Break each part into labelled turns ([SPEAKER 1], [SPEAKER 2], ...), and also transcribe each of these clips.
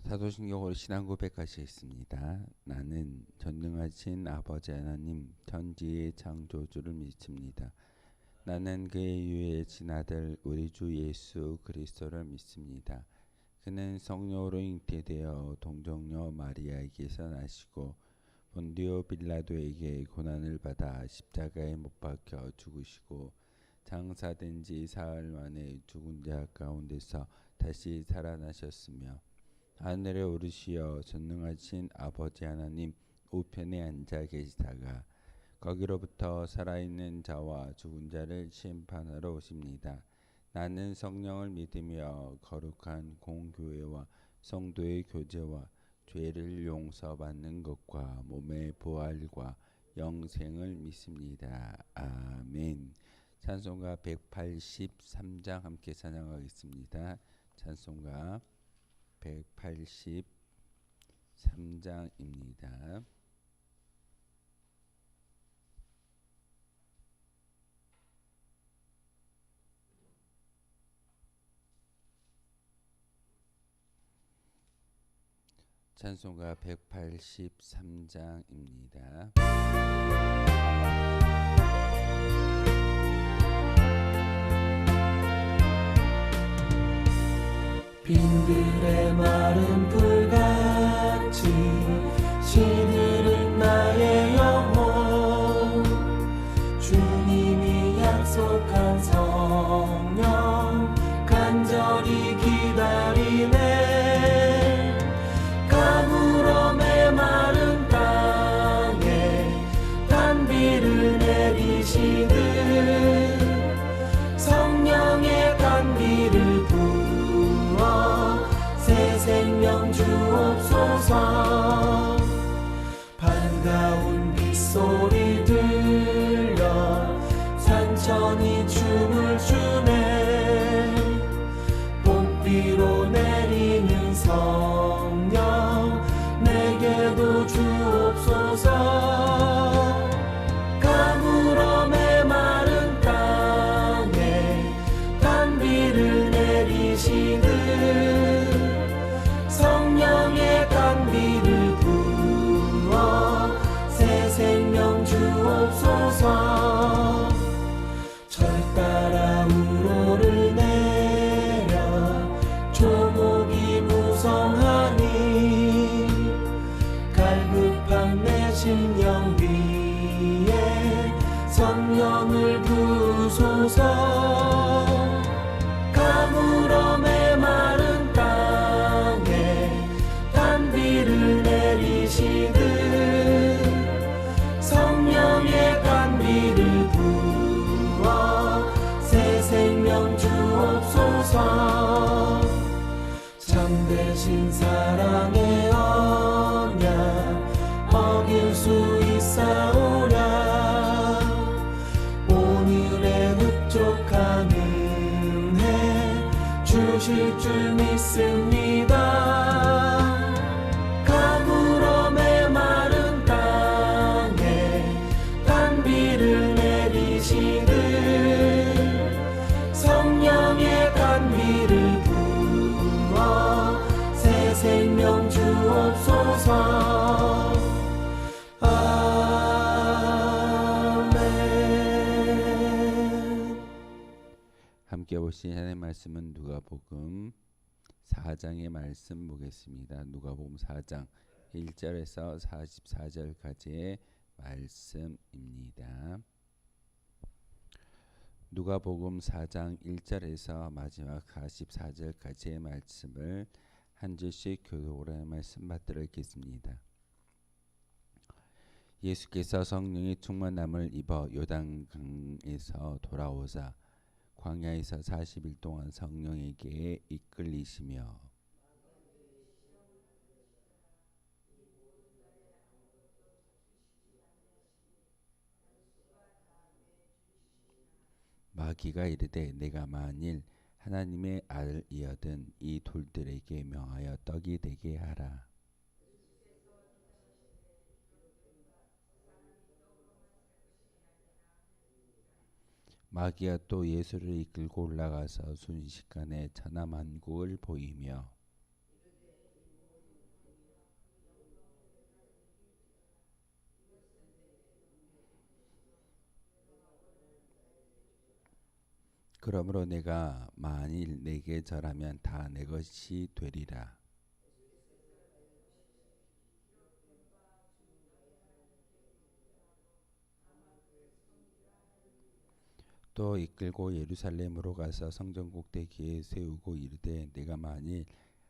[SPEAKER 1] 사도신경으로 신앙 고백하시겠습니다. 나는 전능하신 아버지 하나님 천지의 창조주를 믿습니다. 나는 그의 유해진 아들 우리 주 예수 그리스도를 믿습니다. 그는 성령으로 잉태되어 동정녀 마리아에게서 나시고 본디오 빌라도에게 고난을 받아 십자가에 못 박혀 죽으시고 장사된 지 사흘 만에 죽은 자 가운데서 다시 살아나셨으며 하늘에 오르시어 전능하신 아버지 하나님 우편에 앉아 계시다가 거기로부터 살아있는 자와 죽은 자를 심판하러 오십니다. 나는 성령을 믿으며 거룩한 공교회와 성도의 교제와 죄를 용서받는 것과 몸의 부활과 영생을 믿습니다. 아멘. 찬송가 183장 함께 찬양하겠습니다. 찬송가 183장입니다. 찬송가 183장입니다.
[SPEAKER 2] 빈들의 마른 불같이 시들은 나의 영혼 주님이 약속한 성령 간절히 기다리네 가물어 메마른 땅에 단비를 내리시듯 성령의 단비를 새 생명 주옵소서 반가운 빗소리 들려 산천이 춤을 추네 봄비로 내리는 성령 내게도 주옵소서 가물어 메마른 땅에 단비를 내리시듯 성령의 단비를 부어 새 생명 주옵소서 절 따라 우로를 내려 조목이 무성하니 갈급한 내 심령 위에 성령을 부으소서 가물어 메마른 땅에 단비를 내리시듯 성령의 단비를 부어 새 생명 주옵소서 참되신 사랑의 언약 어길 수 있사오랴 오늘의 흡족한 은혜 주실 줄 믿습니다 가물어 메마른 땅에 단비를 내리시듯 성령의 단비를 부어 새 생명 주옵소서 아멘.
[SPEAKER 1] 함께 보신 하나님의 말씀은 누가복음 4장의 말씀 보겠습니다. 누가복음 4장 1절에서 44절까지의 말씀입니다. 누가복음 4장 1절에서 마지막 44절까지의 말씀을 한 절씩 교독으로 말씀 받들어 읽겠습니다. 예수께서 성령의 충만함을 입어 요단강에서 돌아오사 광야에서 40일 동안 성령에게 이끌리시며 마귀가 이르되 내가 만일 하나님의 아들이여든 이 돌들에게 명하여 떡이 되게 하라. 마귀가 또 예수를 이끌고 올라가서 순식간에 천하만국을 보이며 그러므로 내가 만일 내게 절하면 다 내 것이 되리라. 또 이끌고 예루살렘으로 가서 성전 꼭대기에 세우고 이르되 내가 만일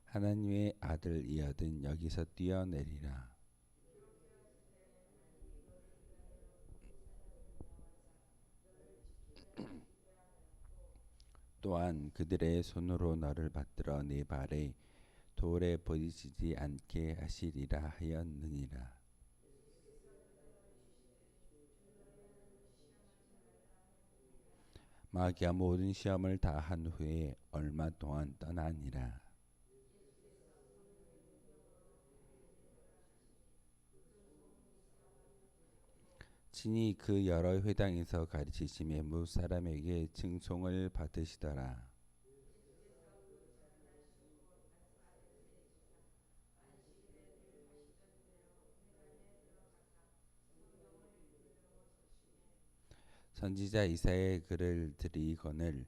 [SPEAKER 1] 하나님의 아들이여든 여기서 뛰어내리라. 또한 그들의 손으로 너를 받들어 네 발에 돌에 부딪히지 않게 하시리라 하였느니라. 마귀가 모든 시험을 다 한 후에 얼마 동안 떠나니라. 친히 그 여러 회당에서 가르치심에 무 사람에게 칭송을 받으시더라. 선지자 이사야의 글을 들이거늘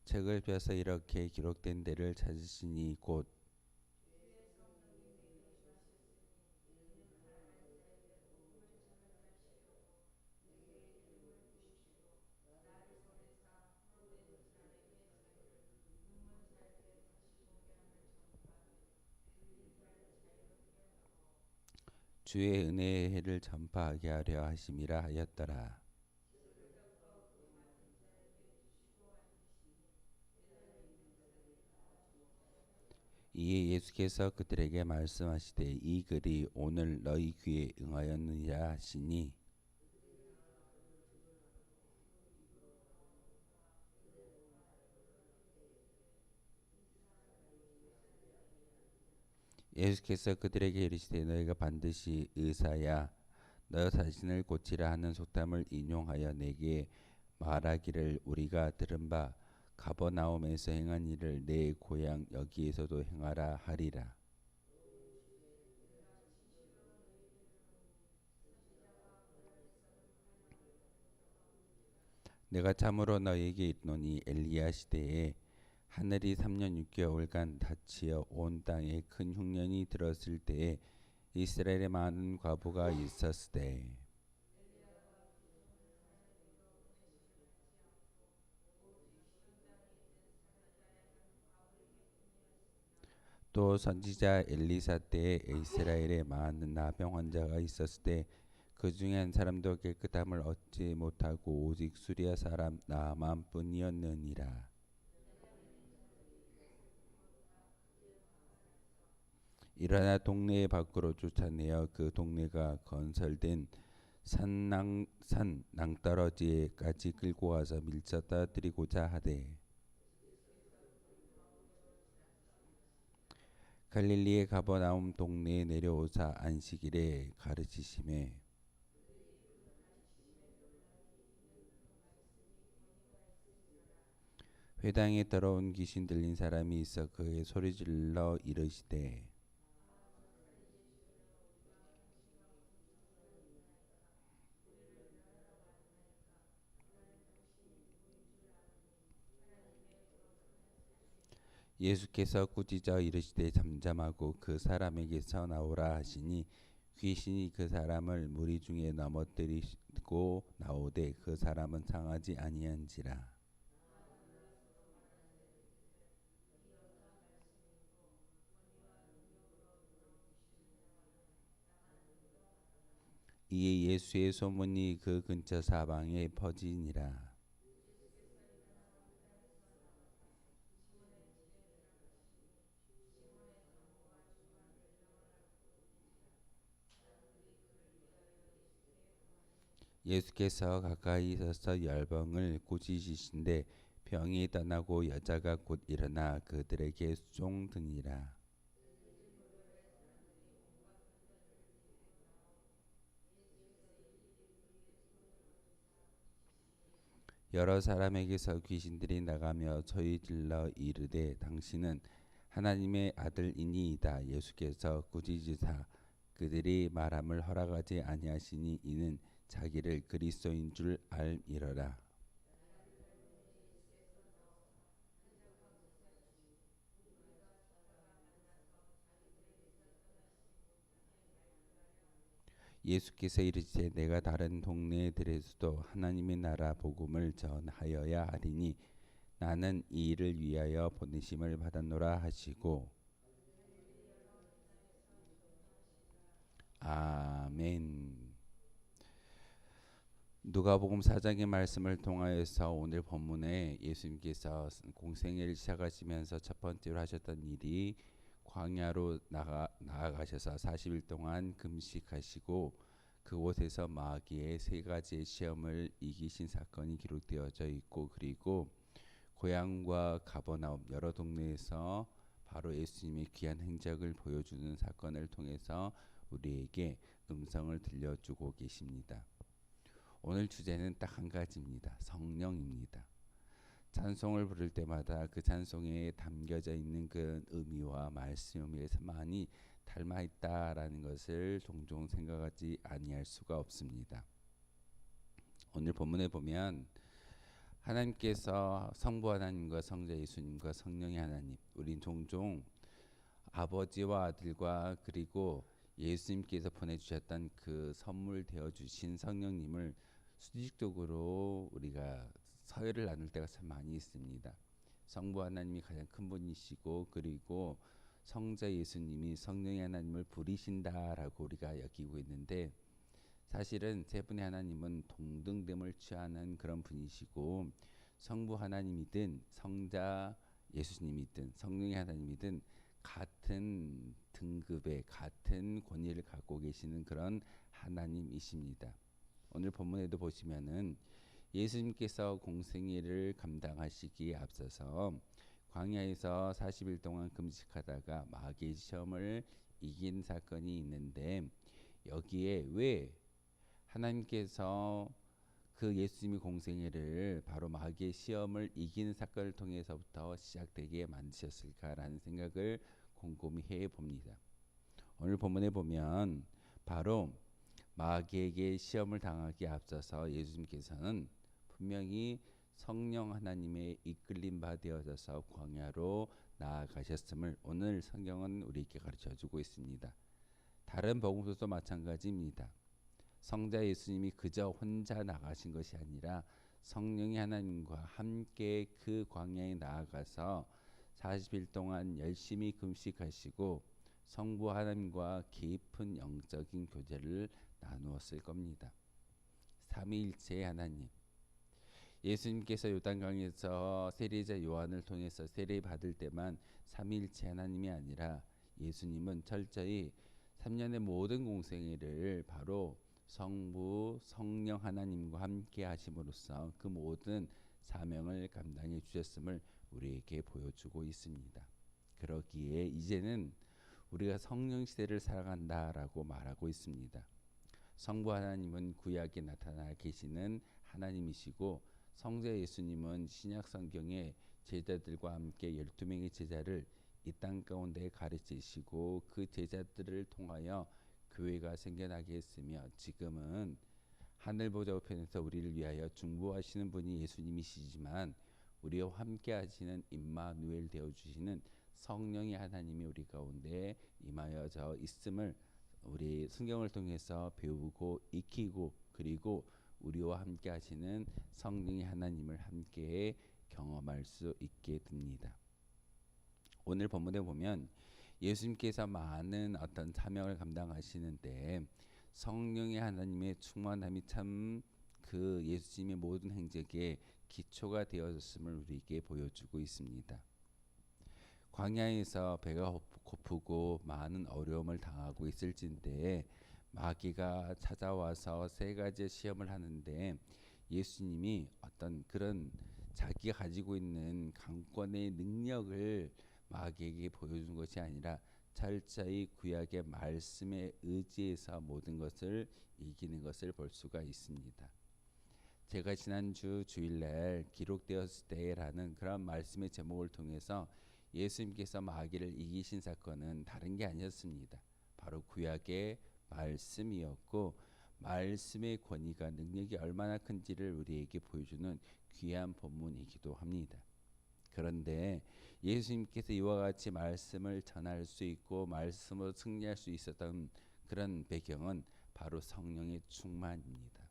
[SPEAKER 1] 책을 펴서 이렇게 기록된 데를 찾으시니 곧 주의 은혜의 해를 전파하게 하려 하심이라 하였더라. 이에 예수께서 그들에게 말씀하시되 이 글이 오늘 너희 귀에 응하였느니라 하시니 예수께서 그들에게 이르시되 너희가 반드시 의사야 너 자신을 고치라 하는 속담을 인용하여 내게 말하기를 우리가 들은 바 가버나움에서 행한 일을 내 고향 여기에서도 행하라 하리라. 내가 참으로 너희에게 이르노니 엘리야 시대에 하늘이 3년 6개월간 닫히어 온 땅에 큰 흉년이 들었을 때에 이스라엘에 많은 과부가 있었으되 또 선지자 엘리사 때에 이스라엘에 많은 나병 환자가 있었을 때 그 중에 한 사람도 깨끗함을 얻지 못하고 오직 수리아 사람 나만뿐이었느니라. 일어나 동네 밖으로 쫓아내어 그 동네가 건설된 산 낭떠러지에까지 끌고 가서 밀쳤다 드리고자 하되 갈릴리의 가버나움 동네에 내려오사 안식일에 가르치심에 회당에 더러운 귀신 들린 사람이 있어 그에게 소리질러 이르시되 예수께서 꾸짖어 이르시되 잠잠하고 그 사람에게서 나오라 하시니 귀신이 그 사람을 무리 중에 넘어뜨리고 나오되 그 사람은 상하지 아니한지라. 이에 예수의 소문이 그 근처 사방에 퍼지니라. 예수께서 가까이 서서 열병을 고치시신데 병이 떠나고 여자가 곧 일어나 그들에게 쫑드니라. 여러 사람에게서 귀신들이 나가며 소리질러 이르되 당신은 하나님의 아들이니이다. 예수께서 꾸짖으사 그들이 말함을 허락하지 아니하시니 이는 자기를 그리스도인 줄 알미러라. 예수께서 이르시되 내가 다른 동네들에서도 하나님의 나라 복음을 전하여야 하리니 나는 이 일을 위하여 보내심을 받았노라 하시고 아멘. 누가복음 4장의 말씀을 통하여서 오늘 본문에 예수님께서 공생애를 시작하시면서 첫 번째로 하셨던 일이 광야로 나아가셔서 40일 동안 금식하시고 그곳에서 마귀의 세 가지의 시험을 이기신 사건이 기록되어져 있고, 그리고 고향과 가버나움 여러 동네에서 바로 예수님의 귀한 행적을 보여주는 사건을 통해서 우리에게 음성을 들려주고 계십니다. 오늘 주제는 딱 한 가지입니다. 성령입니다. 찬송을 부를 때마다 그 찬송에 담겨져 있는 그 의미와 말씀에서 많이 닮아 있다라는 것을 종종 생각하지 아니할 수가 없습니다. 오늘 본문에 보면 하나님께서 성부 하나님과 성자 예수님과 성령의 하나님, 우린 종종 아버지와 아들과 그리고 예수님께서 보내주셨던 그 선물 되어 주신 성령님을 수직적으로 우리가 서열을 나눌 때가 참 많이 있습니다. 성부 하나님이 가장 큰 분이시고, 그리고 성자 예수님이 성령의 하나님을 부리신다라고 우리가 여기고 있는데, 사실은 세 분의 하나님은 동등됨을 취하는 그런 분이시고, 성부 하나님이든 성자 예수님이든 성령의 하나님이든 같은 등급의 같은 권위를 갖고 계시는 그런 하나님이십니다. 오늘 본문에도 보시면은 예수님께서 공생애를 감당하시기에 앞서서 광야에서 40일 동안 금식하다가 마귀의 시험을 이긴 사건이 있는데, 여기에 왜 하나님께서 그 예수님의 공생애를 바로 마귀의 시험을 이기는 사건을 통해서부터 시작되게 만드셨을까라는 생각을 곰곰이 해봅니다. 오늘 본문에 보면 바로 마귀에게 시험을 당하기에 앞서서 예수님께서는 분명히 성령 하나님의 이끌림 바 되어져서 광야로 나아가셨음을 오늘 성경은 우리에게 가르쳐주고 있습니다. 다른 복음서도 마찬가지입니다. 성자 예수님이 그저 혼자 나가신 것이 아니라 성령의 하나님과 함께 그 광야에 나아가서 40일 동안 열심히 금식하시고 성부 하나님과 깊은 영적인 교제를 나누었을 겁니다. 삼위일체의 하나님, 예수님께서 요단강에서 세례자 요한을 통해서 세례 받을 때만 삼위일체 하나님이 아니라 예수님은 철저히 3년의 모든 공생애를 바로 성부 성령 하나님과 함께 하심으로써 그 모든 사명을 감당해 주셨음을 우리에게 보여주고 있습니다. 그러기에 이제는 우리가 성령 시대를 살아간다라고 말하고 있습니다. 성부 하나님은 구약에 나타나 계시는 하나님이시고, 성자 예수님은 신약 성경에 제자들과 함께 12명의 제자를 이 땅 가운데 가르치시고 그 제자들을 통하여 교회가 생겨나게 했으며, 지금은 하늘 보좌 우편에서 우리를 위하여 중보하시는 분이 예수님이시지만 우리와 함께 하시는 임마누엘 되어 주시는 성령의 하나님이 우리 가운데 임하여져 있음을 우리 성경을 통해서 배우고 익히고, 그리고 우리와 함께 하시는 성령의 하나님을 함께 경험할 수 있게 됩니다. 오늘 본문에 보면 예수님께서 많은 어떤 사명을 감당하시는데 성령의 하나님의 충만함이 참 그 예수님의 모든 행적에 기초가 되어졌음을 우리에게 보여주고 있습니다. 광야에서 배가 고프고 많은 어려움을 당하고 있을진데 마귀가 찾아와서 세 가지 시험을 하는데, 예수님이 어떤 그런 자기가 가지고 있는 강권의 능력을 마귀에게 보여준 것이 아니라 철저히 구약의 말씀에 의지해서 모든 것을 이기는 것을 볼 수가 있습니다. 제가 지난주 주일날 기록되었을 때라는 그런 말씀의 제목을 통해서 예수님께서 마귀를 이기신 사건은 다른 게 아니었습니다. 바로 구약의 말씀이었고, 말씀의 권위가 능력이 얼마나 큰지를 우리에게 보여주는 귀한 본문이기도 합니다. 그런데 예수님께서 이와 같이 말씀을 전할 수 있고 말씀으로 승리할 수 있었던 그런 배경은 바로 성령의 충만입니다.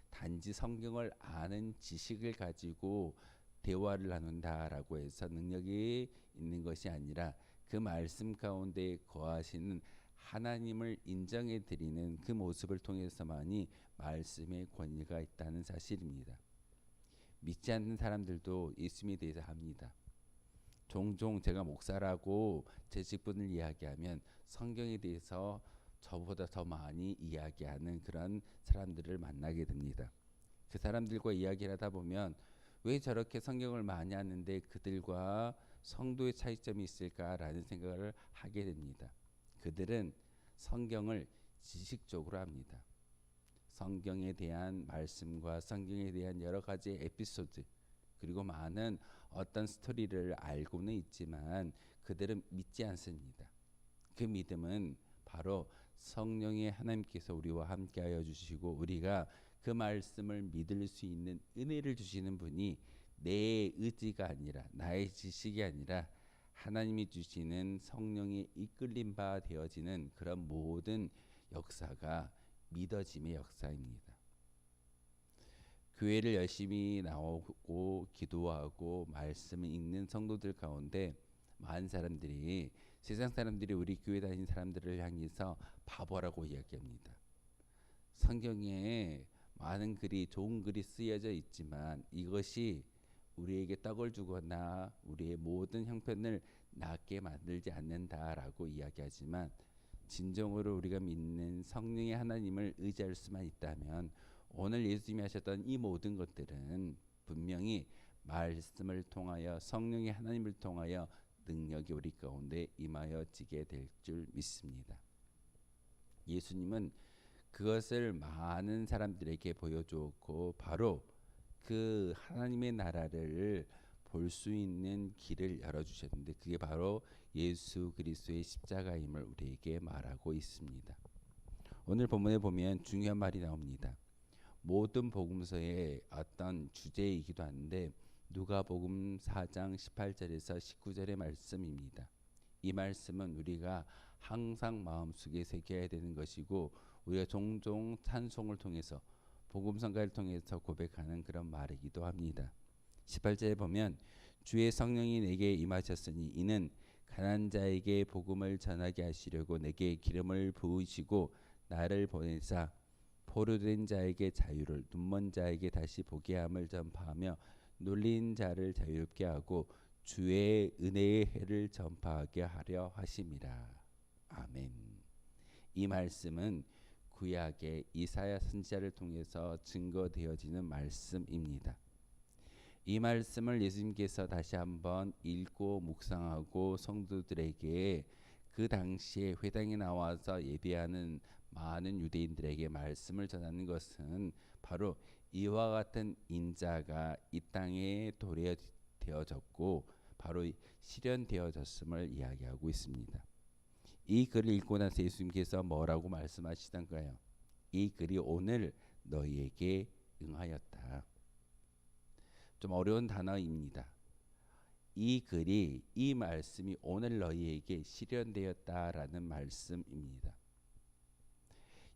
[SPEAKER 1] 단지 성경을 아는 지식을 가지고 대화를 나눈다라고 해서 능력이 있는 것이 아니라 그 말씀 가운데 거하시는 하나님을 인정해 드리는 그 모습을 통해서만이 말씀의 권위가 있다는 사실입니다. 믿지 않는 사람들도 예수님에 대해서 합니다. 종종 제가 목사라고 제 직분을 이야기하면 성경에 대해서 저보다 더 많이 이야기하는 그런 사람들을 만나게 됩니다. 그 사람들과 이야기를 하다 보면 왜 저렇게 성경을 많이 하는데 그들과 성도의 차이점이 있을까라는 생각을 하게 됩니다. 그들은 성경을 지식적으로 합니다. 성경에 대한 말씀과 성경에 대한 여러 가지 에피소드 그리고 많은 어떤 스토리를 알고는 있지만 그들은 믿지 않습니다. 그 믿음은 바로 성령의 하나님께서 우리와 함께하여 주시고 우리가 그 말씀을 믿을 수 있는 은혜를 주시는 분이 내 의지가 아니라 나의 지식이 아니라 하나님이 주시는 성령의 이끌림 바 되어지는 그런 모든 역사가 믿어짐의 역사입니다. 교회를 열심히 나오고 기도하고 말씀을 읽는 성도들 가운데 많은 사람들이 세상 사람들이 우리 교회 다니는 사람들을 향해서 바보라고 이야기합니다. 성경에 많은 글이 좋은 글이 쓰여져 있지만 이것이 우리에게 떡을 주거나 우리의 모든 형편을 낫게 만들지 않는다라고 이야기하지만 진정으로 우리가 믿는 성령의 하나님을 의지할 수만 있다면 오늘 예수님이 하셨던 이 모든 것들은 분명히 말씀을 통하여 성령의 하나님을 통하여 능력이 우리 가운데 임하여지게 될 줄 믿습니다. 예수님은 그것을 많은 사람들에게 보여주었고 바로 그 하나님의 나라를 볼 수 있는 길을 열어주셨는데 그게 바로 예수 그리스도의 십자가임을 우리에게 말하고 있습니다. 오늘 본문에 보면 중요한 말이 나옵니다. 모든 복음서의 어떤 주제이기도 한데 누가복음 4장 18절에서 19절의 말씀입니다. 이 말씀은 우리가 항상 마음속에 새겨야 되는 것이고 우리가 종종 찬송을 통해서 복음성가를 통해서 고백하는 그런 말이기도 합니다. 18절에 보면 주의 성령이 내게 임하셨으니 이는 가난한 자에게 복음을 전하게 하시려고 내게 기름을 부으시고 나를 보내사 포로된 자에게 자유를 눈먼 자에게 다시 보게 함을 전파하며 놀린 자를 자유롭게 하고 주의 은혜의 해를 전파하게 하려 하심이라. 아멘. 이 말씀은 구약의 이사야 선지자를 통해서 증거되어지는 말씀입니다. 이 말씀을 예수님께서 다시 한번 읽고 묵상하고 성도들에게 그 당시에 회당에 나와서 예배하는 많은 유대인들에게 말씀을 전하는 것은 바로 이와 같은 인자가 이 땅에 도래되어졌고 바로 실현되어졌음을 이야기하고 있습니다. 이 글을 읽고 나서 예수님께서 뭐라고 말씀하시던가요? 이 글이 오늘 너희에게 응하였다. 좀 어려운 단어입니다. 이 글이 이 말씀이 오늘 너희에게 실현되었다라는 말씀입니다.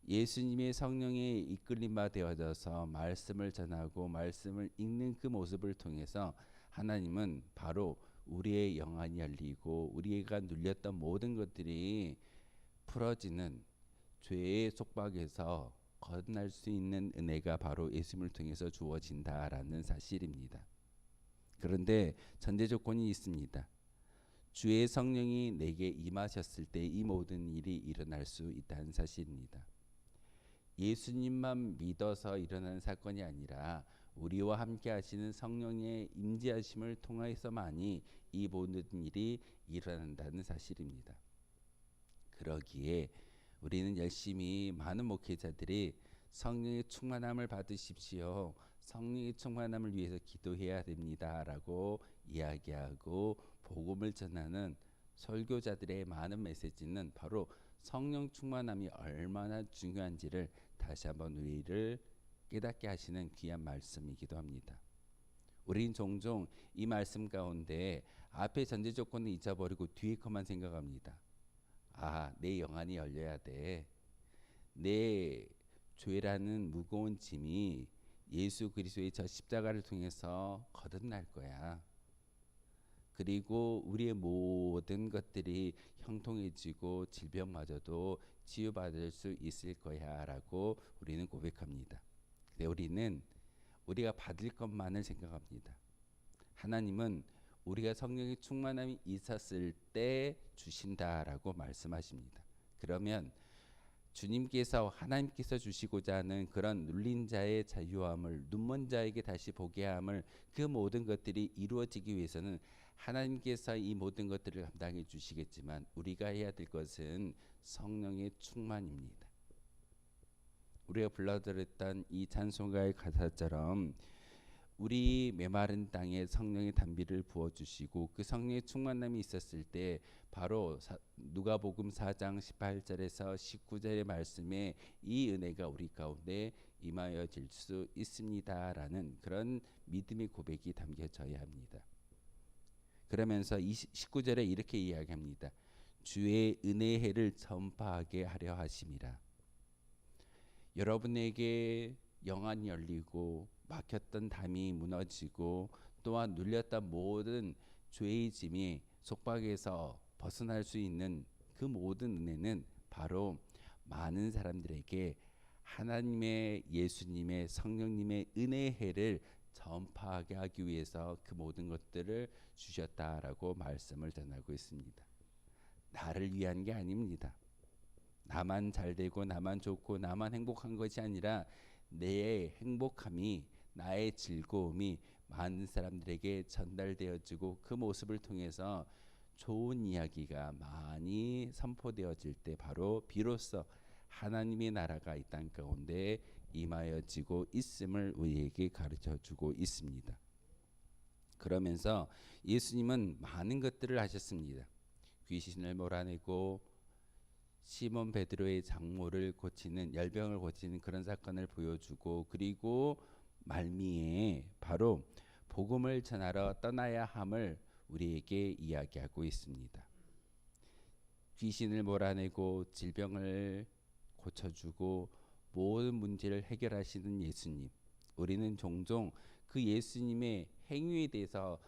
[SPEAKER 1] 예수님의 성령에 이끌림 바 되어져서 말씀을 전하고 말씀을 읽는 그 모습을 통해서 하나님은 바로 우리의 영안이 열리고 우리가 눌렸던 모든 것들이 풀어지는 죄의 속박에서 건날 수 있는 은혜가 바로 예수님을 통해서 주어진다라는 사실입니다. 그런데 전제 조건이 있습니다. 주의 성령이 내게 임하셨을 때 이 모든 일이 일어날 수 있다는 사실입니다. 예수님만 믿어서 일어나는 사건이 아니라 우리와 함께 하시는 성령의 임재하심을 통해서만이 이 모든 일이 일어난다는 사실입니다. 그러기에 우리는 열심히 많은 목회자들이 성령의 충만함을 받으십시오. 성령의 충만함을 위해서 기도해야 됩니다라고 이야기하고 복음을 전하는 설교자들의 많은 메시지는 바로 성령 충만함이 얼마나 중요한지를 다시 한번 우리를 깨닫게 하시는 귀한 말씀이기도 합니다. 우리는 종종 이 말씀 가운데 앞에 전제 조건을 잊어버리고 뒤에 것만 생각합니다. 아, 내 영안이 열려야 돼. 내 죄라는 무거운 짐이 예수 그리스도의 저 십자가를 통해서 거듭날 거야. 그리고 우리의 모든 것들이 형통해지고 질병마저도 치유받을 수 있을 거야 라고 우리는 고백합니다. 근데 우리는 우리가 받을 것만을 생각합니다. 하나님은 우리가 성령의 충만함이 있었을 때 주신다라고 말씀하십니다. 그러면 주님께서 하나님께서 주시고자 하는 그런 눌린 자의 자유함을, 눈먼 자에게 다시 보게 함을, 그 모든 것들이 이루어지기 위해서는 하나님께서 이 모든 것들을 감당해 주시겠지만 우리가 해야 될 것은 성령의 충만입니다. 우리가 불러드렸던 이 찬송가의 가사처럼 우리 메마른 땅에 성령의 단비를 부어주시고 그 성령의 충만함이 있었을 때 바로 누가복음 4장 18절에서 19절의 말씀에 이 은혜가 우리 가운데 임하여질 수 있습니다라는 그런 믿음의 고백이 담겨져야 합니다. 그러면서 19절에 이렇게 이야기합니다. 주의 은혜의 해를 전파하게 하려 하심이라. 여러분에게 영안이 열리고 막혔던 담이 무너지고 또한 눌렸던 모든 죄의 짐이 속박에서 벗어날 수 있는 그 모든 은혜는 바로 많은 사람들에게 하나님의 예수님의 성령님의 은혜의 해를 전파하게 하기 위해서 그 모든 것들을 주셨다라고 말씀을 전하고 있습니다. 나를 위한 게 아닙니다. 나만 잘되고 나만 좋고 나만 행복한 것이 아니라 내 행복함이, 나의 즐거움이 많은 사람들에게 전달되어지고 그 모습을 통해서 좋은 이야기가 많이 선포되어질 때 바로 비로소 하나님의 나라가 이 땅 가운데 임하여지고 있음을 우리에게 가르쳐주고 있습니다. 그러면서 예수님은 많은 것들을 하셨습니다. 귀신을 몰아내고 시몬 베드로의 장모를 고치는, 열병을 고치는 그런 사건을 보여주고, 그리고 말미에 바로 복음을 전하러 떠나야 함을 우리에게 이야기하고 있습니다. 귀신을 몰아내고 질병을 고쳐주고 모든 문제를 해결하시는 예수님, 우리는 종종 그 예수님의 행위에 대해서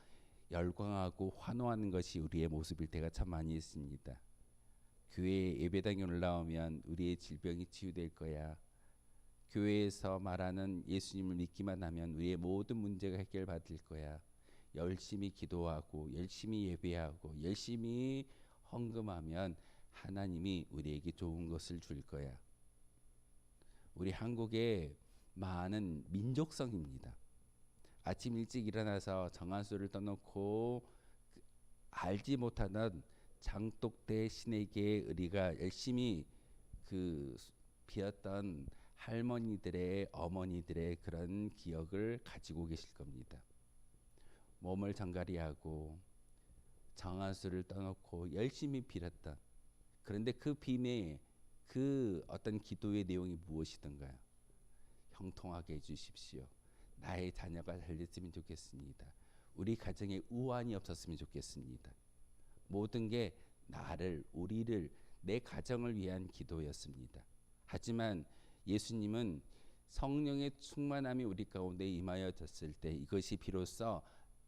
[SPEAKER 1] 열광하고 환호하는 것이 우리의 모습일 때가 참 많이 있습니다. 교회 예배당에 올라오면 우리의 질병이 치유될 거야. 교회에서 말하는 예수님을 믿기만 하면 우리의 모든 문제가 해결받을 거야. 열심히 기도하고 열심히 예배하고 열심히 헌금하면 하나님이 우리에게 좋은 것을 줄 거야. 우리 한국의 많은 민족성입니다. 아침 일찍 일어나서 정한수를 떠놓고 알지 못하는 장독대 신에게 우리가 열심히 그 비었던 할머니들의, 어머니들의 그런 기억을 가지고 계실 겁니다. 몸을 정갈이하고 정한수를 떠놓고 열심히 빌었던, 그런데 그 빔에 그 어떤 기도의 내용이 무엇이던가요? 형통하게 해주십시오. 나의 자녀가 잘 됐으면 좋겠습니다. 우리 가정에 우환이 없었으면 좋겠습니다. 모든 게 나를, 우리를, 내 가정을 위한 기도였습니다. 하지만 예수님은 성령의 충만함이 우리 가운데 임하여졌을 때 이것이 비로소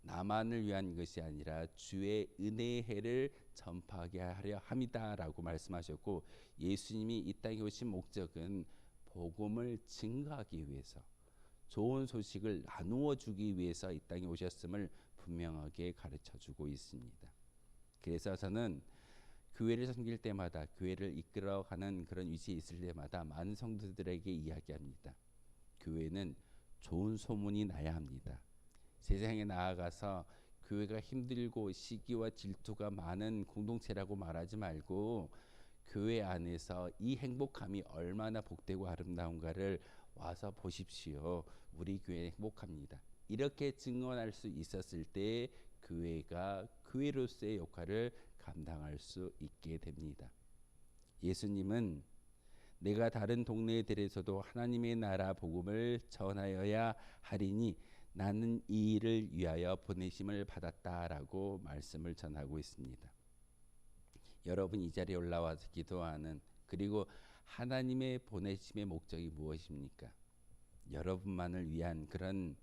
[SPEAKER 1] 나만을 위한 것이 아니라 주의 은혜의 해를 전파하게 하려 함이다라고 말씀하셨고, 예수님이 이 땅에 오신 목적은 복음을 증거하기 위해서, 좋은 소식을 나누어 주기 위해서 이 땅에 오셨음을 분명하게 가르쳐주고 있습니다. 그래서 저는 교회를 섬길 때마다, 교회를 이끌어가는 그런 위치에 있을 때마다 많은 성도들에게 이야기합니다. 교회는 좋은 소문이 나야 합니다. 세상에 나아가서 교회가 힘들고 시기와 질투가 많은 공동체라고 말하지 말고 교회 안에서 이 행복함이 얼마나 복되고 아름다운가를 와서 보십시오. 우리 교회 행복합니다. 이렇게 증언할 수 있었을 때 교회가 교회로서의 역할을 감당할 수 있게 됩니다. 예수님은 내가 다른 동네들에서도 하나님의 나라 복음을 전하여야 하리니 나는 이 일을 위하여 보내심을 받았다라고 말씀을 전하고 있습니다. 여러분 이 자리에 올라와서 기도하는, 그리고 하나님의 보내심의 목적이 무엇입니까? 여러분만을 위한 그런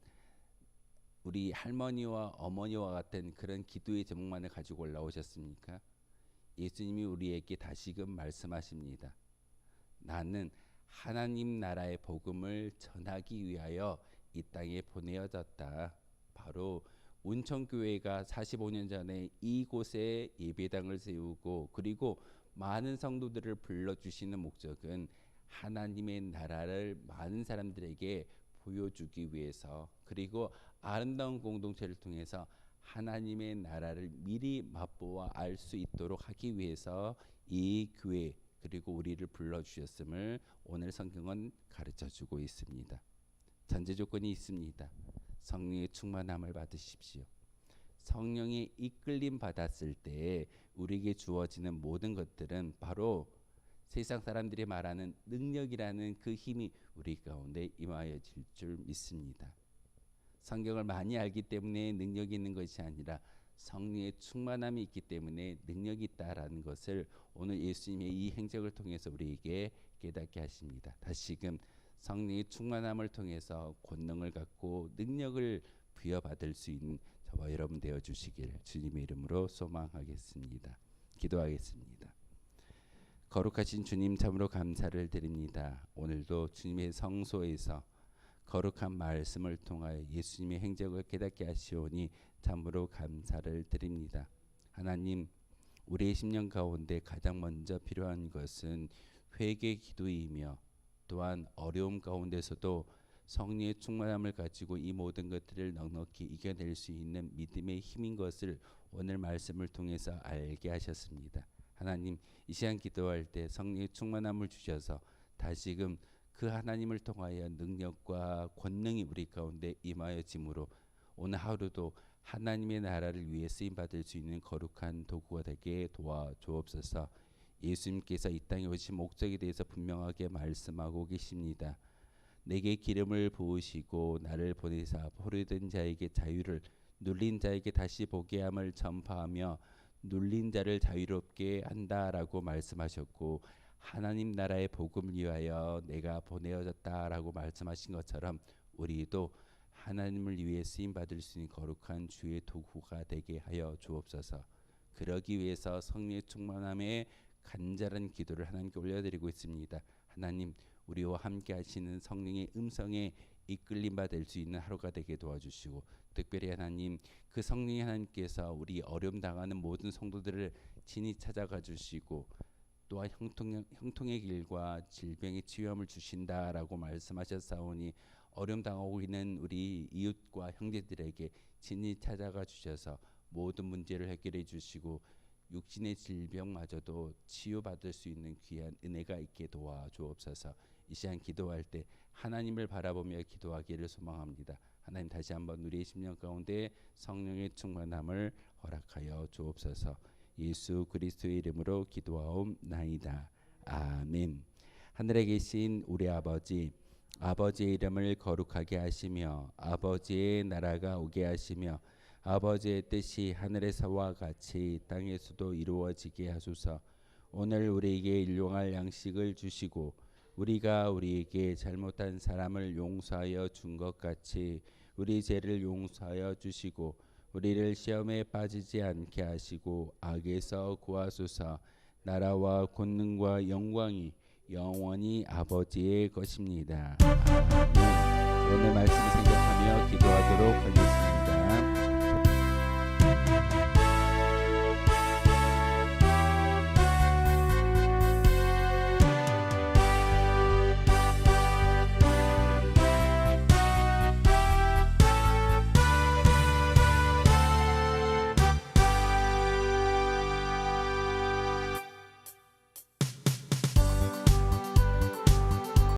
[SPEAKER 1] 우리 할머니와 어머니와 같은 그런 기도의 제목만을 가지고 올라오셨습니까? 예수님이 우리에게 다시금 말씀하십니다. 나는 하나님 나라의 복음을 전하기 위하여 이 땅에 보내어졌다. 바로 운천교회가 45년 전에 이곳에 예배당을 세우고 그리고 많은 성도들을 불러주시는 목적은 하나님의 나라를 많은 사람들에게 보여주기 위해서, 그리고 아름다운 공동체를 통해서 하나님의 나라를 미리 맛보아 알 수 있도록 하기 위해서 이 교회 그리고 우리를 불러주셨음을 오늘 성경은 가르쳐주고 있습니다. 전제 조건이 있습니다. 성령의 충만함을 받으십시오. 성령의 이끌림 받았을 때 우리에게 주어지는 모든 것들은 바로 세상 사람들이 말하는 능력이라는 그 힘이 우리 가운데 임하여질 줄 믿습니다. 성경을 많이 알기 때문에 능력이 있는 것이 아니라 성령의 충만함이 있기 때문에 능력이 있다라는 것을 오늘 예수님의 이 행적을 통해서 우리에게 깨닫게 하십니다. 다시금 성령의 충만함을 통해서 권능을 갖고 능력을 부여받을 수 있는 저와 여러분 되어 주시길 주님의 이름으로 소망하겠습니다. 기도하겠습니다. 거룩하신 주님, 참으로 감사를 드립니다. 오늘도 주님의 성소에서 거룩한 말씀을 통하여 예수님의 행적을 깨닫게 하시오니 참으로 감사를 드립니다. 하나님, 우리의 심령 가운데 가장 먼저 필요한 것은 회개 기도이며 또한 어려움 가운데서도 성령의 충만함을 가지고 이 모든 것들을 넉넉히 이겨낼 수 있는 믿음의 힘인 것을 오늘 말씀을 통해서 알게 하셨습니다. 하나님, 이 시간 기도할 때 성령의 충만함을 주셔서 다시금 그 하나님을 통하여 능력과 권능이 우리 가운데 임하여짐으로 오늘 하루도 하나님의 나라를 위해 쓰임받을 수 있는 거룩한 도구가 되게 도와주옵소서. 예수님께서 이 땅에 오신 목적에 대해서 분명하게 말씀하고 계십니다. 내게 기름을 부으시고 나를 보내사 포로된 자에게 자유를, 눌린 자에게 다시 보게 함을 전파하며 눌린 자를 자유롭게 한다라고 말씀하셨고, 하나님 나라의 복음을 위하여 내가 보내어졌다라고 말씀하신 것처럼 우리도 하나님을 위해 쓰임받을 수 있는 거룩한 주의 도구가 되게 하여 주옵소서. 그러기 위해서 성령의 충만함에 간절한 기도를 하나님께 올려드리고 있습니다. 하나님, 우리와 함께 하시는 성령의 음성에 이끌림 받을 수 있는 하루가 되게 도와주시고, 특별히 하나님, 그 성령의 하나님께서 우리 어려움 당하는 모든 성도들을 친히 찾아가 주시고 또한 형통의 길과 질병의 치유함을 주신다라고 말씀하셨사오니 어려움 당하고 있는 우리 이웃과 형제들에게 친히 찾아가 주셔서 모든 문제를 해결해 주시고 육신의 질병마저도 치유받을 수 있는 귀한 은혜가 있게 도와주옵소서. 이 시간 기도할 때 하나님을 바라보며 기도하기를 소망합니다. 하나님, 다시 한번 우리의 심령 가운데 성령의 충만함을 허락하여 주옵소서. 예수 그리스도의 이름으로 기도하옵나이다. 아멘. 하늘에 계신 우리 아버지, 아버지의 이름을 거룩하게 하시며 아버지의 나라가 오게 하시며 아버지의 뜻이 하늘에서와 같이 땅에서도 이루어지게 하소서. 오늘 우리에게 일용할 양식을 주시고 우리가 우리에게 잘못한 사람을 용서하여 준 것 같이 우리 죄를 용서하여 주시고 우리를 시험에 빠지지 않게 하시고 악에서 구하소서. 나라와 권능과 영광이 영원히 아버지의 것입니다. 아멘. 오늘 말씀 생각하며 기도하도록 하겠습니다.